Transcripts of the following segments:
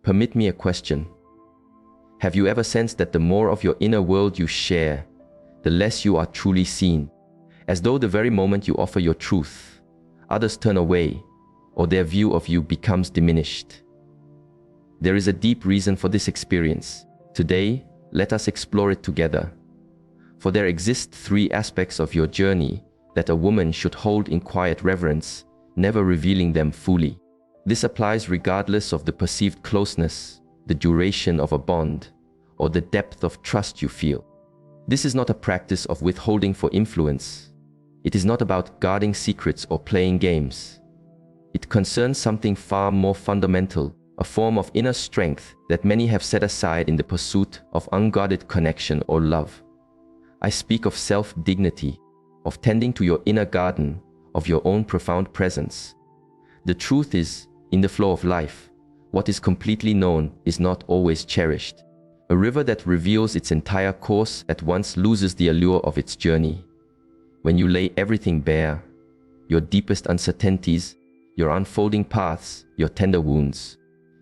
permit me a question. Have you ever sensed that the more of your inner world you share, the less you are truly seen, as though the very moment you offer your truth, others turn away, or their view of you becomes diminished? There is a deep reason for this experience. Today, let us explore it together. For there exist three aspects of your journey that a woman should hold in quiet reverence, never revealing them fully. This applies regardless of the perceived closeness, the duration of a bond, or the depth of trust you feel. This is not a practice of withholding for influence. It is not about guarding secrets or playing games. It concerns something far more fundamental, a form of inner strength that many have set aside in the pursuit of unguarded connection or love. I speak of self-dignity, of tending to your inner garden, of your own profound presence. The truth is, in the flow of life, what is completely known is not always cherished. A river that reveals its entire course at once loses the allure of its journey. When you lay everything bare, your deepest uncertainties, your unfolding paths, your tender wounds,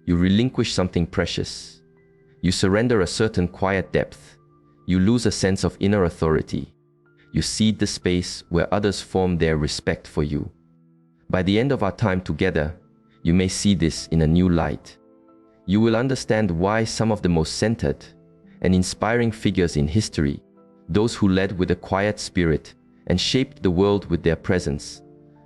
you relinquish something precious. You surrender a certain quiet depth. You lose a sense of inner authority. You cede the space where others form their respect for you. By the end of our time together, you may see this in a new light. You will understand why some of the most centered and inspiring figures in history, those who led with a quiet spirit and shaped the world with their presence,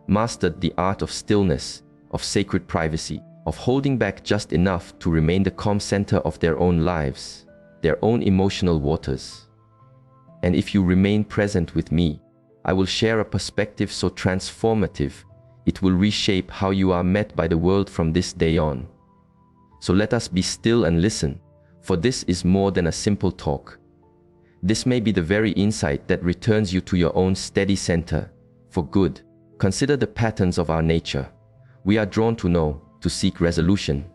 mastered the art of stillness, of sacred privacy, of holding back just enough to remain the calm center of their own lives, their own emotional waters. And if you remain present with me, I will share a perspective so transformative, it will reshape how you are met by the world from this day on. So let us be still and listen, for this is more than a simple talk. This may be the very insight that returns you to your own steady center, for good. Consider the patterns of our nature. We are drawn to know, to seek resolution.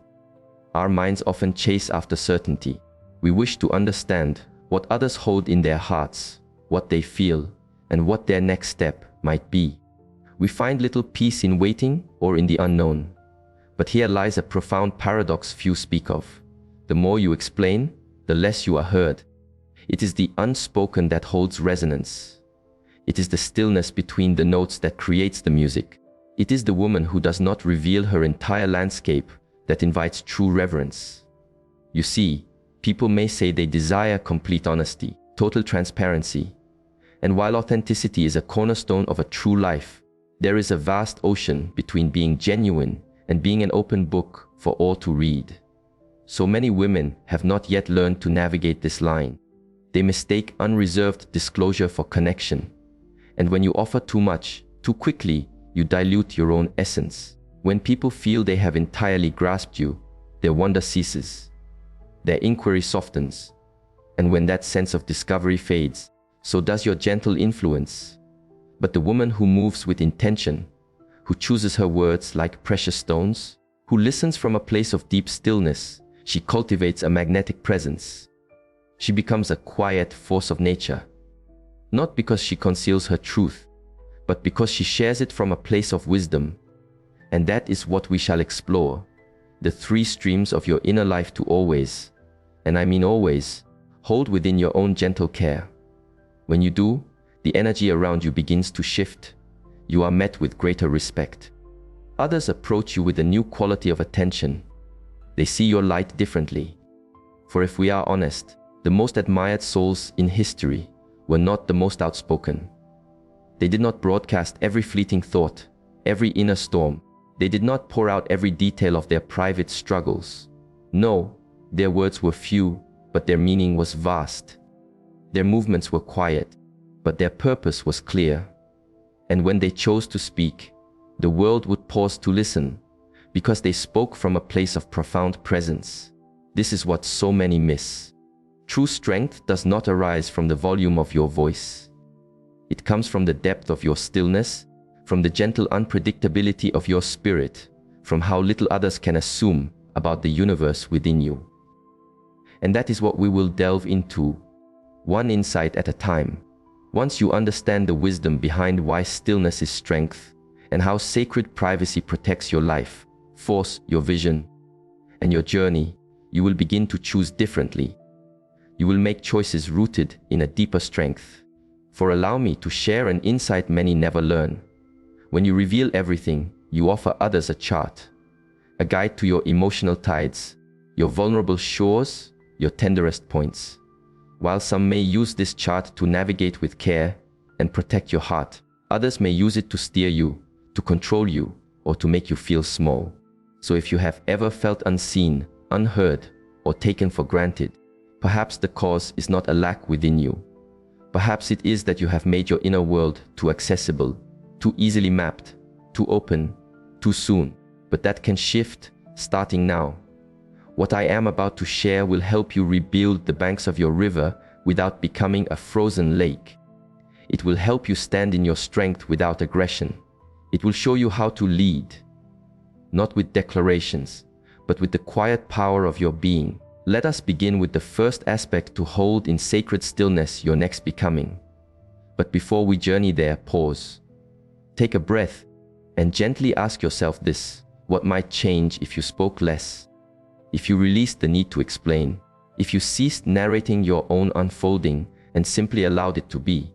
Our minds often chase after certainty. We wish to understand what others hold in their hearts, what they feel, and what their next step might be. We find little peace in waiting or in the unknown. But here lies a profound paradox few speak of. The more you explain, the less you are heard. It is the unspoken that holds resonance. It is the stillness between the notes that creates the music. It is the woman who does not reveal her entire landscape that invites true reverence. You see, people may say they desire complete honesty, total transparency. And while authenticity is a cornerstone of a true life, there is a vast ocean between being genuine and being an open book for all to read. So many women have not yet learned to navigate this line. They mistake unreserved disclosure for connection. And when you offer too much, too quickly, you dilute your own essence. When people feel they have entirely grasped you, their wonder ceases. Their inquiry softens. And when that sense of discovery fades, so does your gentle influence. But the woman who moves with intention, who chooses her words like precious stones, who listens from a place of deep stillness, she cultivates a magnetic presence. She becomes a quiet force of nature. Not because she conceals her truth, but because she shares it from a place of wisdom. And that is what we shall explore. The three streams of your inner life to always, and I mean always, hold within your own gentle care. When you do, the energy around you begins to shift. You are met with greater respect. Others approach you with a new quality of attention. They see your light differently. For if we are honest, the most admired souls in history were not the most outspoken. They did not broadcast every fleeting thought, every inner storm. They did not pour out every detail of their private struggles. No, their words were few, but their meaning was vast. Their movements were quiet, but their purpose was clear. And when they chose to speak, the world would pause to listen, because they spoke from a place of profound presence. This is what so many miss. True strength does not arise from the volume of your voice. It comes from the depth of your stillness, from the gentle unpredictability of your spirit, from how little others can assume about the universe within you. And that is what we will delve into, one insight at a time. Once you understand the wisdom behind why stillness is strength, and how sacred privacy protects your life, force, your vision, and your journey, you will begin to choose differently. You will make choices rooted in a deeper strength. For allow me to share an insight many never learn. When you reveal everything, you offer others a chart, a guide to your emotional tides, your vulnerable shores, your tenderest points. While some may use this chart to navigate with care and protect your heart, others may use it to steer you, to control you, or to make you feel small. So if you have ever felt unseen, unheard, or taken for granted, perhaps the cause is not a lack within you. Perhaps it is that you have made your inner world too accessible, too easily mapped, too open, too soon. But that can shift starting now. What I am about to share will help you rebuild the banks of your river without becoming a frozen lake. It will help you stand in your strength without aggression. It will show you how to lead, not with declarations, but with the quiet power of your being. Let us begin with the first aspect to hold in sacred stillness your next becoming. But before we journey there, pause. Take a breath and gently ask yourself this: what might change if you spoke less? If you released the need to explain? If you ceased narrating your own unfolding and simply allowed it to be?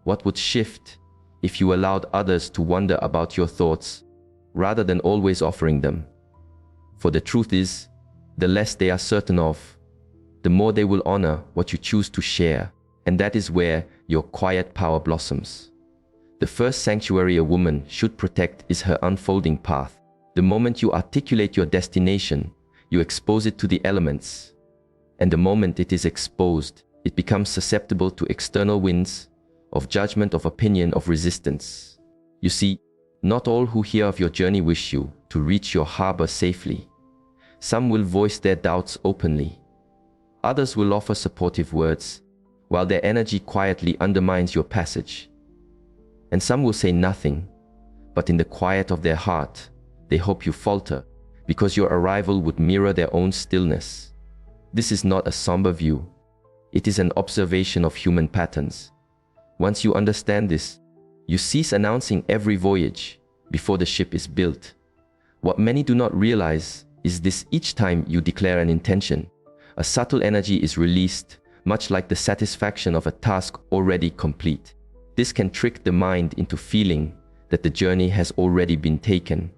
What would shift if you allowed others to wonder about your thoughts rather than always offering them? For the truth is, the less they are certain of, the more they will honor what you choose to share, and that is where your quiet power blossoms. The first sanctuary a woman should protect is her unfolding path. The moment you articulate your destination, you expose it to the elements. And the moment it is exposed, it becomes susceptible to external winds, of judgment, of opinion, of resistance. You see, not all who hear of your journey wish you to reach your harbor safely. Some will voice their doubts openly. Others will offer supportive words, while their energy quietly undermines your passage. And some will say nothing, but in the quiet of their heart, they hope you falter, because your arrival would mirror their own stillness. This is not a somber view. It is an observation of human patterns. Once you understand this, you cease announcing every voyage before the ship is built. What many do not realize is this: each time you declare an intention, a subtle energy is released, much like the satisfaction of a task already complete. This can trick the mind into feeling that the journey has already been taken,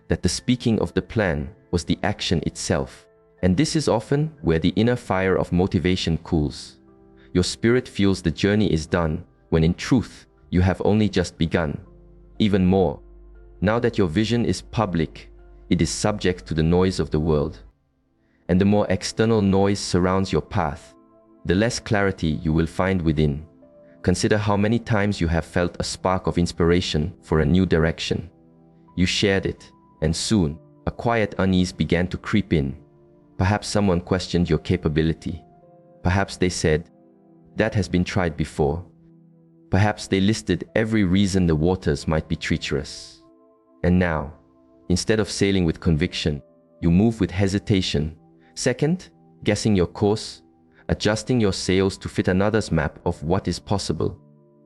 that the speaking of the plan was the action itself. And this is often where the inner fire of motivation cools. Your spirit feels the journey is done, when in truth, you have only just begun. Even more, now that your vision is public, it is subject to the noise of the world. And the more external noise surrounds your path, the less clarity you will find within. Consider how many times you have felt a spark of inspiration for a new direction. You shared it, and soon, a quiet unease began to creep in. Perhaps someone questioned your capability. Perhaps they said, "That has been tried before." Perhaps they listed every reason the waters might be treacherous. And now, instead of sailing with conviction, you move with hesitation. Second, guessing your course, adjusting your sails to fit another's map of what is possible.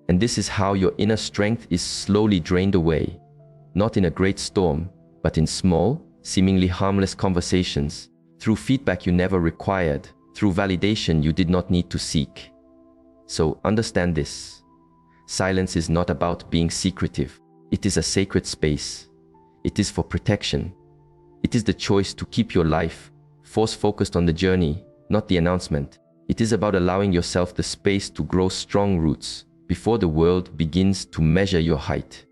And this is how your inner strength is slowly drained away, not in a great storm, but in small, seemingly harmless conversations, through feedback you never required, through validation you did not need to seek. So understand this. Silence is not about being secretive. It is a sacred space. It is for protection. It is the choice to keep your life force focused on the journey, not the announcement. It is about allowing yourself the space to grow strong roots before the world begins to measure your height.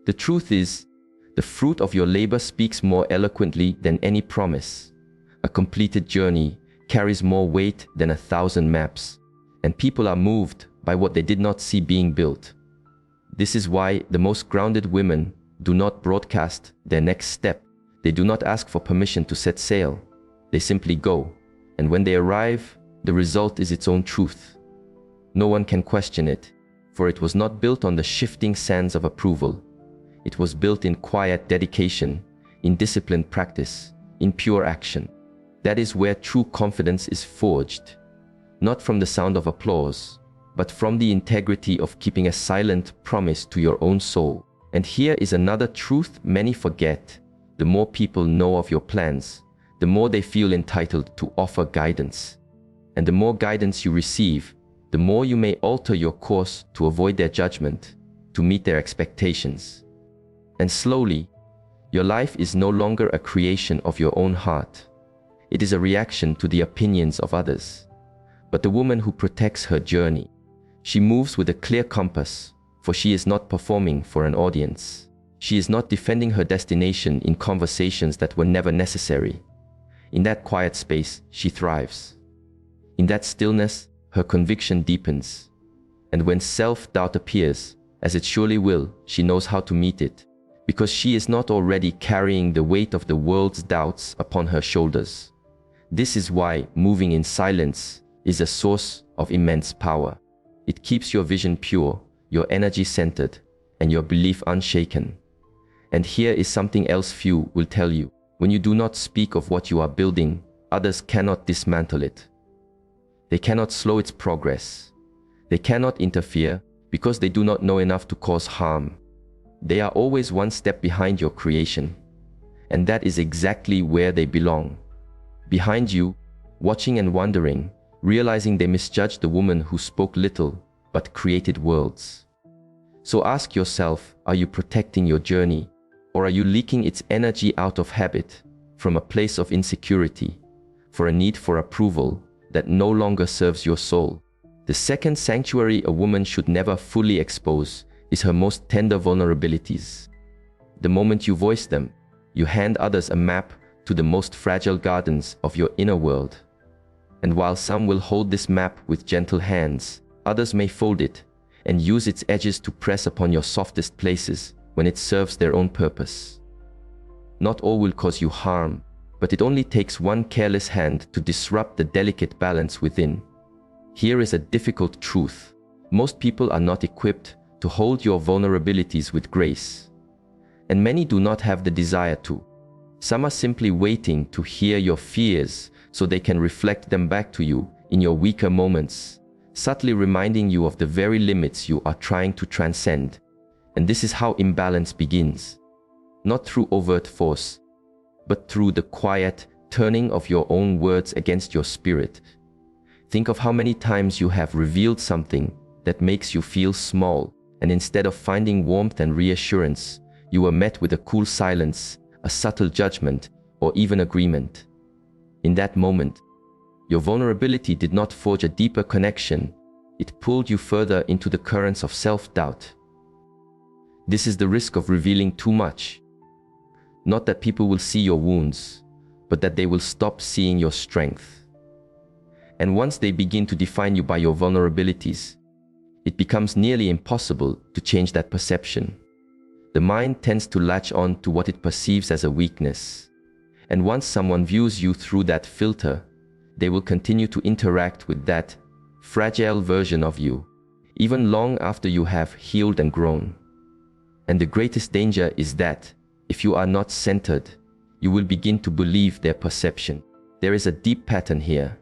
The truth is, the fruit of your labor speaks more eloquently than any promise. A completed journey carries more weight than 1,000 maps, and people are moved by what they did not see being built. This is why the most grounded women do not broadcast their next step. They do not ask for permission to set sail. They simply go, and when they arrive, the result is its own truth. No one can question it, for it was not built on the shifting sands of approval. It was built in quiet dedication, in disciplined practice, in pure action. That is where true confidence is forged, not from the sound of applause, but from the integrity of keeping a silent promise to your own soul. And here is another truth many forget. The more people know of your plans, the more they feel entitled to offer guidance. And the more guidance you receive, the more you may alter your course to avoid their judgment, to meet their expectations. And slowly, your life is no longer a creation of your own heart. It is a reaction to the opinions of others. But the woman who protects her journey, she moves with a clear compass, for she is not performing for an audience. She is not defending her destination in conversations that were never necessary. In that quiet space, she thrives. In that stillness, her conviction deepens. And when self-doubt appears, as it surely will, she knows how to meet it, because she is not already carrying the weight of the world's doubts upon her shoulders. This is why moving in silence is a source of immense power. It keeps your vision pure, your energy centered, and your belief unshaken. And here is something else few will tell you. When you do not speak of what you are building, others cannot dismantle it. They cannot slow its progress. They cannot interfere because they do not know enough to cause harm. They are always one step behind your creation. And that is exactly where they belong. Behind you, watching and wondering, realizing they misjudged the woman who spoke little but created worlds. So ask yourself, are you protecting your journey, or are you leaking its energy out of habit, from a place of insecurity, for a need for approval that no longer serves your soul? The second sanctuary a woman should never fully expose is her most tender vulnerabilities. The moment you voice them, you hand others a map to the most fragile gardens of your inner world. And while some will hold this map with gentle hands, others may fold it and use its edges to press upon your softest places when it serves their own purpose. Not all will cause you harm, but it only takes one careless hand to disrupt the delicate balance within. Here is a difficult truth. Most people are not equipped to hold your vulnerabilities with grace. And many do not have the desire to. Some are simply waiting to hear your fears so they can reflect them back to you in your weaker moments, subtly reminding you of the very limits you are trying to transcend. And this is how imbalance begins. Not through overt force, but through the quiet turning of your own words against your spirit. Think of how many times you have revealed something that makes you feel small, and instead of finding warmth and reassurance, you were met with a cool silence, a subtle judgment, or even agreement. In that moment, your vulnerability did not forge a deeper connection, it pulled you further into the currents of self-doubt. This is the risk of revealing too much. Not that people will see your wounds, but that they will stop seeing your strength. And once they begin to define you by your vulnerabilities, it becomes nearly impossible to change that perception. The mind tends to latch on to what it perceives as a weakness. And once someone views you through that filter, they will continue to interact with that fragile version of you, even long after you have healed and grown. And the greatest danger is that, if you are not centered, you will begin to believe their perception. There is a deep pattern here.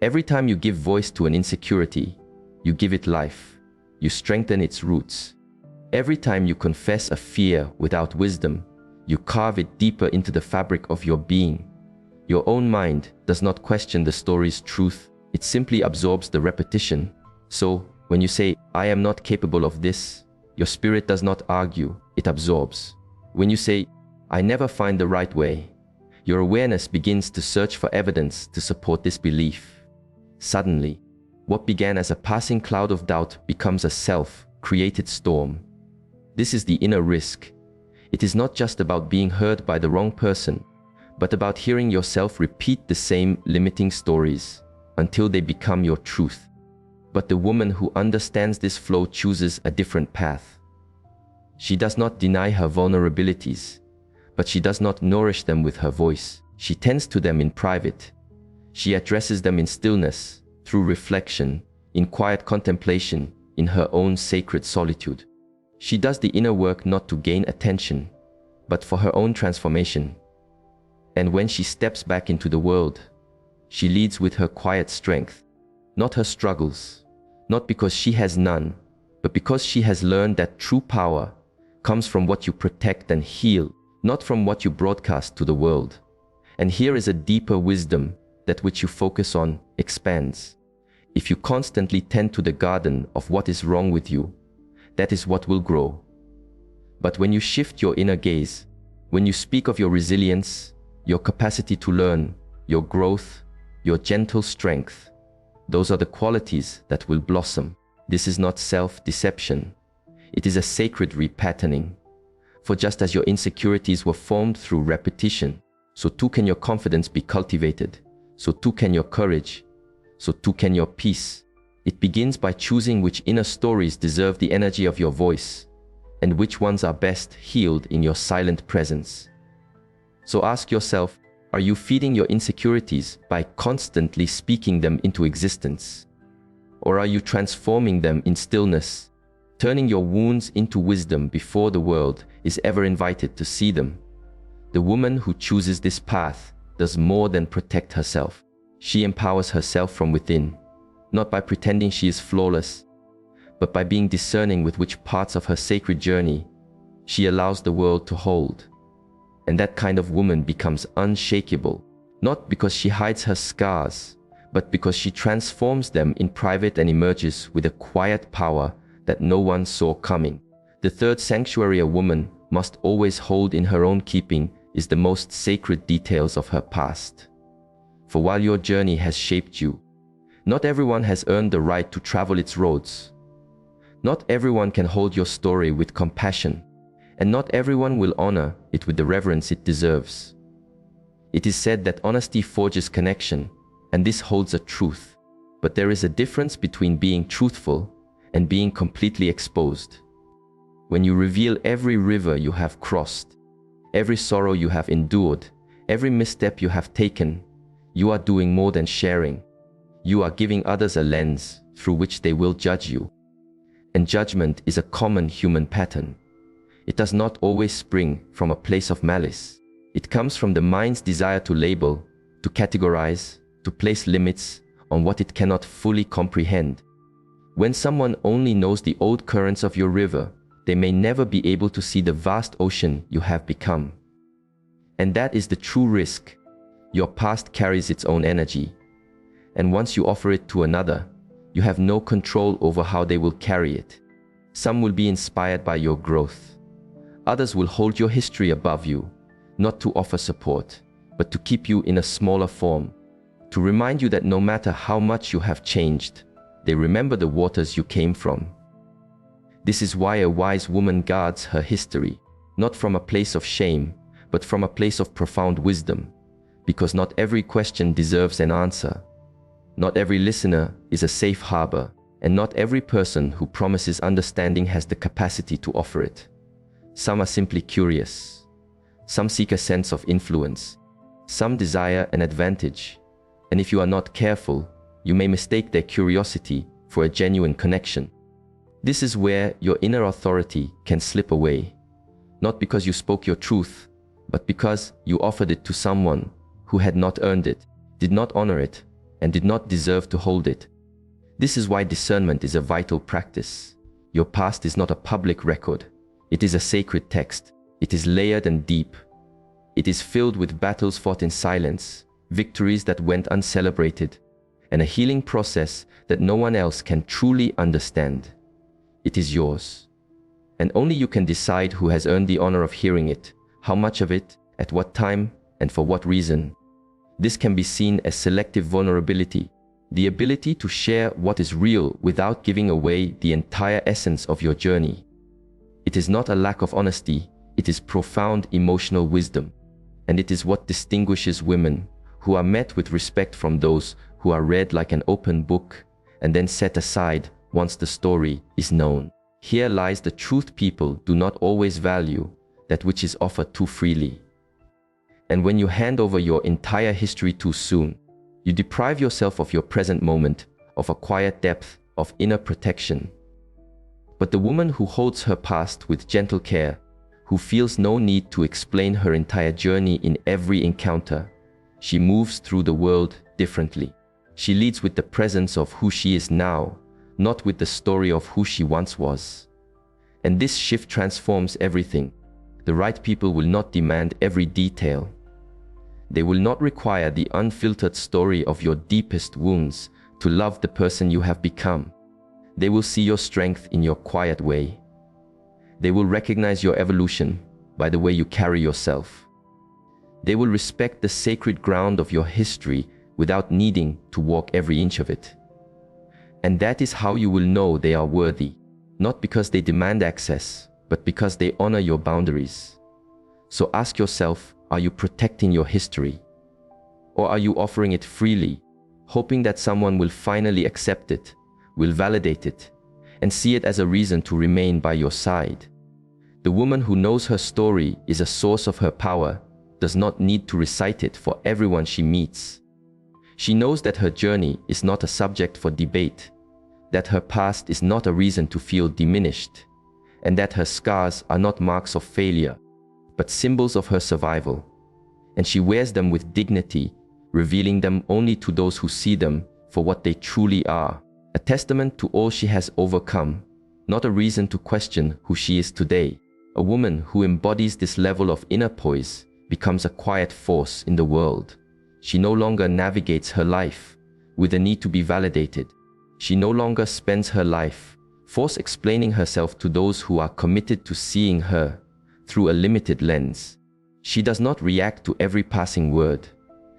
Every time you give voice to an insecurity, you give it life. You strengthen its roots. Every time you confess a fear without wisdom, you carve it deeper into the fabric of your being. Your own mind does not question the story's truth, it simply absorbs the repetition. So, when you say, "I am not capable of this," your spirit does not argue, it absorbs. When you say, "I never find the right way," your awareness begins to search for evidence to support this belief. Suddenly, what began as a passing cloud of doubt becomes a self-created storm. This is the inner risk. It is not just about being heard by the wrong person, but about hearing yourself repeat the same limiting stories until they become your truth. But the woman who understands this flow chooses a different path. She does not deny her vulnerabilities, but she does not nourish them with her voice. She tends to them in private. She addresses them in stillness, through reflection, in quiet contemplation, in her own sacred solitude. She does the inner work not to gain attention, but for her own transformation. And when she steps back into the world, she leads with her quiet strength, not her struggles, not because she has none, but because she has learned that true power comes from what you protect and heal, not from what you broadcast to the world. And here is a deeper wisdom: that which you focus on expands. If you constantly tend to the garden of what is wrong with you, that is what will grow. But when you shift your inner gaze, when you speak of your resilience, your capacity to learn, your growth, your gentle strength, those are the qualities that will blossom. This is not self-deception. It is a sacred repatterning. For just as your insecurities were formed through repetition, so too can your confidence be cultivated. So too can your courage. So too can your peace. It begins by choosing which inner stories deserve the energy of your voice, and which ones are best healed in your silent presence. So ask yourself, are you feeding your insecurities by constantly speaking them into existence? Or are you transforming them in stillness, turning your wounds into wisdom before the world is ever invited to see them? The woman who chooses this path does more than protect herself. She empowers herself from within, not by pretending she is flawless, but by being discerning with which parts of her sacred journey she allows the world to hold. And that kind of woman becomes unshakable, not because she hides her scars, but because she transforms them in private and emerges with a quiet power that no one saw coming. The third sanctuary a woman must always hold in her own keeping is the most sacred details of her past. For while your journey has shaped you, not everyone has earned the right to travel its roads. Not everyone can hold your story with compassion, and not everyone will honor it with the reverence it deserves. It is said that honesty forges connection, and this holds a truth. But there is a difference between being truthful and being completely exposed. When you reveal every river you have crossed, every sorrow you have endured, every misstep you have taken, you are doing more than sharing. You are giving others a lens through which they will judge you. And judgment is a common human pattern. It does not always spring from a place of malice. It comes from the mind's desire to label, to categorize, to place limits on what it cannot fully comprehend. When someone only knows the old currents of your river, they may never be able to see the vast ocean you have become. And that is the true risk. Your past carries its own energy. And once you offer it to another, you have no control over how they will carry it. Some will be inspired by your growth. Others will hold your history above you, not to offer support, but to keep you in a smaller form, to remind you that no matter how much you have changed, they remember the waters you came from. This is why a wise woman guards her history, not from a place of shame, but from a place of profound wisdom, because not every question deserves an answer. Not every listener is a safe harbor, and not every person who promises understanding has the capacity to offer it. Some are simply curious. Some seek a sense of influence. Some desire an advantage. And if you are not careful, you may mistake their curiosity for a genuine connection. This is where your inner authority can slip away, not because you spoke your truth, but because you offered it to someone who had not earned it, did not honor it, and did not deserve to hold it. This is why discernment is a vital practice. Your past is not a public record. It is a sacred text. It is layered and deep. It is filled with battles fought in silence, victories that went uncelebrated, and a healing process that no one else can truly understand. It is yours. And only you can decide who has earned the honor of hearing it, how much of it, at what time, and for what reason. This can be seen as selective vulnerability, the ability to share what is real without giving away the entire essence of your journey. It is not a lack of honesty, it is profound emotional wisdom. And it is what distinguishes women who are met with respect from those who are read like an open book and then set aside once the story is known. Here lies the truth: people do not always value that which is offered too freely. And when you hand over your entire history too soon, you deprive yourself of your present moment, of a quiet depth of inner protection. But the woman who holds her past with gentle care, who feels no need to explain her entire journey in every encounter, she moves through the world differently. She leads with the presence of who she is now, not with the story of who she once was. And this shift transforms everything. The right people will not demand every detail. They will not require the unfiltered story of your deepest wounds to love the person you have become. They will see your strength in your quiet way. They will recognize your evolution by the way you carry yourself. They will respect the sacred ground of your history without needing to walk every inch of it. And that is how you will know they are worthy, not because they demand access, but because they honor your boundaries. So ask yourself, are you protecting your history? Or are you offering it freely, hoping that someone will finally accept it, will validate it, and see it as a reason to remain by your side? The woman who knows her story is a source of her power does not need to recite it for everyone she meets. She knows that her journey is not a subject for debate, that her past is not a reason to feel diminished, and that her scars are not marks of failure, but symbols of her survival. And she wears them with dignity, revealing them only to those who see them for what they truly are, a testament to all she has overcome, not a reason to question who she is today. A woman who embodies this level of inner poise becomes a quiet force in the world. She no longer navigates her life with the need to be validated. She no longer spends her life explaining herself to those who are committed to seeing her through a limited lens. She does not react to every passing word.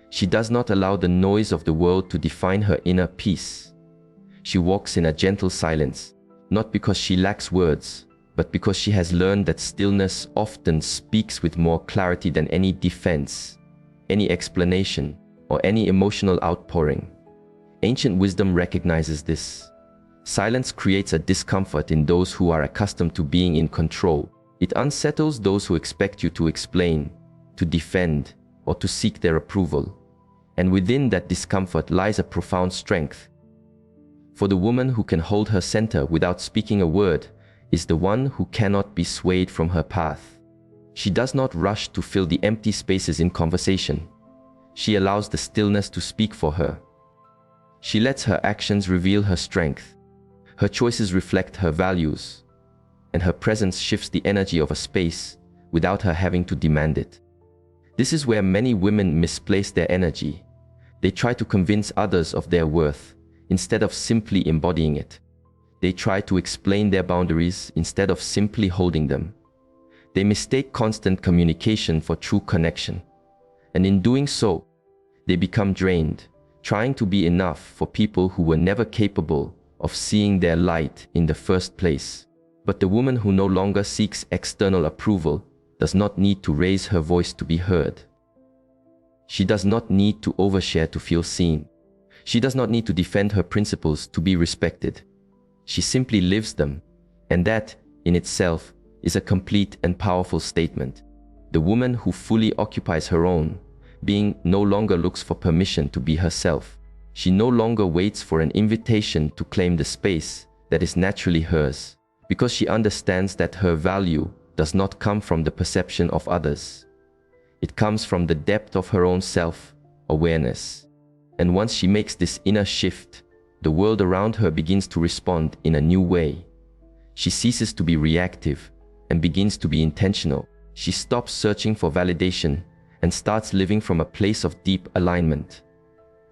She does not allow the noise of the world to define her inner peace. She walks in a gentle silence, not because she lacks words, but because she has learned that stillness often speaks with more clarity than any defense, any explanation, or any emotional outpouring. Ancient wisdom recognizes this. Silence creates a discomfort in those who are accustomed to being in control. It unsettles those who expect you to explain, to defend, or to seek their approval. And within that discomfort lies a profound strength. For the woman who can hold her center without speaking a word is the one who cannot be swayed from her path. She does not rush to fill the empty spaces in conversation. She allows the stillness to speak for her. She lets her actions reveal her strength. Her choices reflect her values, and her presence shifts the energy of a space without her having to demand it. This is where many women misplace their energy. They try to convince others of their worth instead of simply embodying it. They try to explain their boundaries instead of simply holding them. They mistake constant communication for true connection. And in doing so, they become drained, trying to be enough for people who were never capable of seeing their light in the first place. But the woman who no longer seeks external approval does not need to raise her voice to be heard. She does not need to overshare to feel seen. She does not need to defend her principles to be respected. She simply lives them, and that, in itself, is a complete and powerful statement. The woman who fully occupies her own being no longer looks for permission to be herself. She no longer waits for an invitation to claim the space that is naturally hers, because she understands that her value does not come from the perception of others. It comes from the depth of her own self-awareness. And once she makes this inner shift, the world around her begins to respond in a new way. She ceases to be reactive and begins to be intentional. She stops searching for validation and starts living from a place of deep alignment.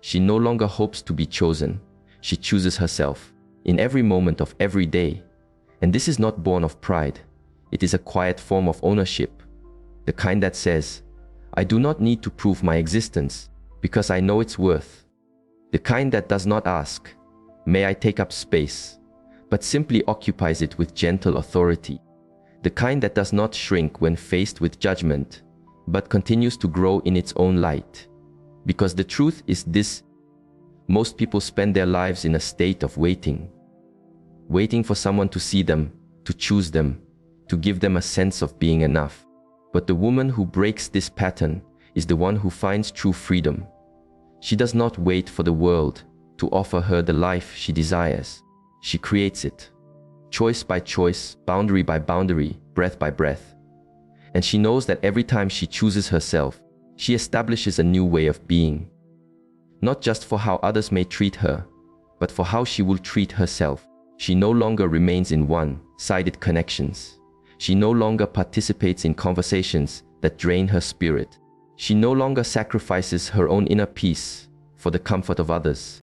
She no longer hopes to be chosen. She chooses herself in every moment of every day. And this is not born of pride. It is a quiet form of ownership, the kind that says, I do not need to prove my existence because I know its worth. The kind that does not ask, may I take up space, but simply occupies it with gentle authority. The kind that does not shrink when faced with judgment, but continues to grow in its own light. Because the truth is this: most people spend their lives in a state of waiting for someone to see them, to choose them, to give them a sense of being enough. But the woman who breaks this pattern is the one who finds true freedom. She does not wait for the world to offer her the life she desires. She creates it, choice by choice, boundary by boundary, breath by breath. And she knows that every time she chooses herself, she establishes a new way of being. Not just for how others may treat her, but for how she will treat herself. She no longer remains in one-sided connections. She no longer participates in conversations that drain her spirit. She no longer sacrifices her own inner peace for the comfort of others.